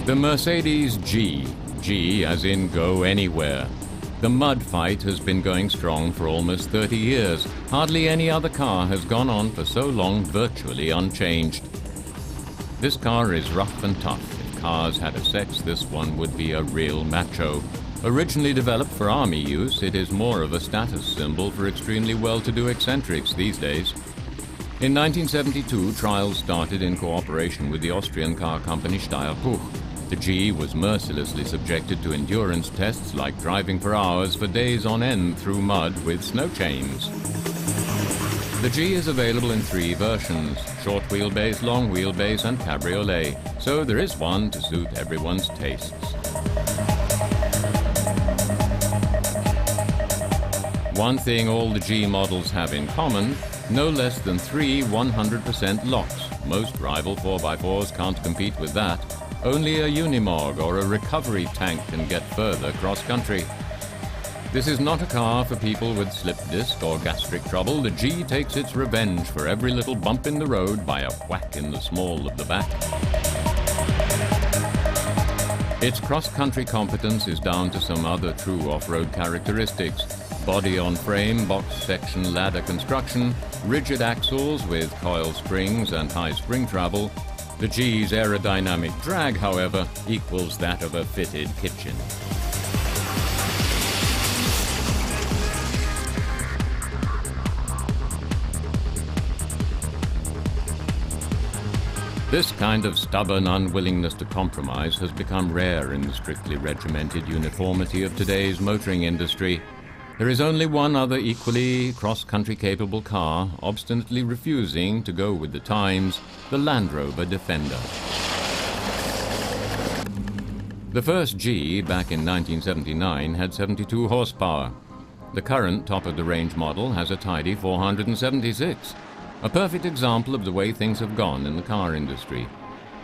The Mercedes G, G as in go anywhere. The mud fight has been going strong for almost 30 years. Hardly any other car has gone on for so long virtually unchanged. This car is rough and tough. If cars had a sex, this one would be a real macho. Originally developed for army use, it is more of a status symbol for extremely well-to-do eccentrics these days. In 1972, trials started in cooperation with the Austrian car company Steyr-Puch. The G was mercilessly subjected to endurance tests like driving for hours for days on end through mud with snow chains. The G is available in 3 versions: short wheelbase, long wheelbase and cabriolet, so there is one to suit everyone's tastes. One thing all the G models have in common: no less than 3 100% locks. Most rival 4x4s can't compete with that. Only a Unimog or a recovery tank can get further cross-country. This is not a car for people with slip disc or gastric trouble. The G takes its revenge for every little bump in the road by a whack in the small of the back. Its cross-country competence is down to some other true off-road characteristics: body on frame, box section ladder construction, rigid axles with coil springs and high spring travel. The G's aerodynamic drag, however, equals that of a fitted kitchen. This kind of stubborn unwillingness to compromise has become rare in the strictly regimented uniformity of today's motoring industry. There is only one other equally cross-country capable car, obstinately refusing to go with the times: the Land Rover Defender. The first G, back in 1979, had 72 horsepower. The current top-of-the-range model has a tidy 476. A perfect example of the way things have gone in the car industry.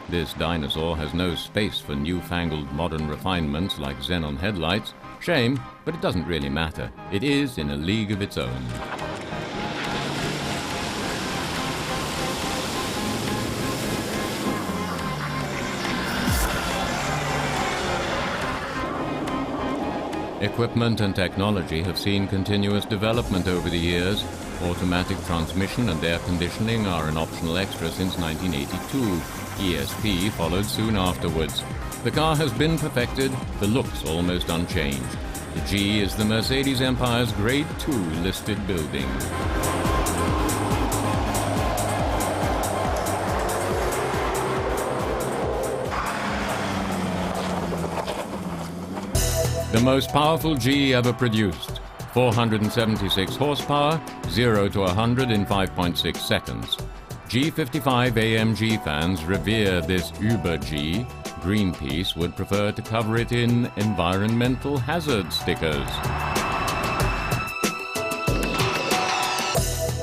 This dinosaur has no space for newfangled modern refinements like xenon headlights. Shame, but it doesn't really matter. It is in a league of its own. Equipment and technology have seen continuous development over the years. Automatic transmission and air conditioning are an optional extra since 1982. ESP followed soon afterwards. The car has been perfected, the looks almost unchanged. The G is the Mercedes Empire's Grade II listed building. The most powerful G ever produced. 476 horsepower, 0 to 100 in 5.6 seconds. G55 AMG fans revere this Uber-G. Greenpeace would prefer to cover it in environmental hazard stickers.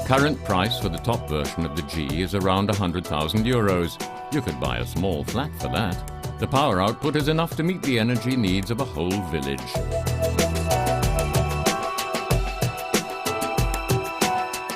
Current price for the top version of the G is around €100,000. You could buy a small flat for that. The power output is enough to meet the energy needs of a whole village.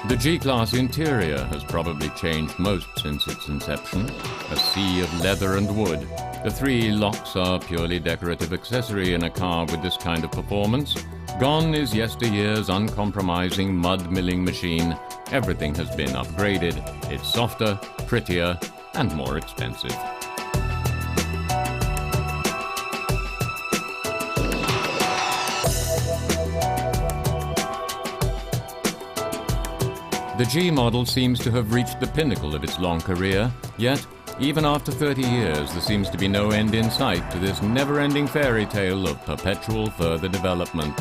The G-class interior has probably changed most since its inception. A sea of leather and wood. The 3 locks are purely decorative accessory in a car with this kind of performance. Gone is yesteryear's uncompromising mud-milling machine. Everything has been upgraded. It's softer, prettier, and more expensive. The G model seems to have reached the pinnacle of its long career, yet, even after 30 years, there seems to be no end in sight to this never-ending fairy tale of perpetual further development.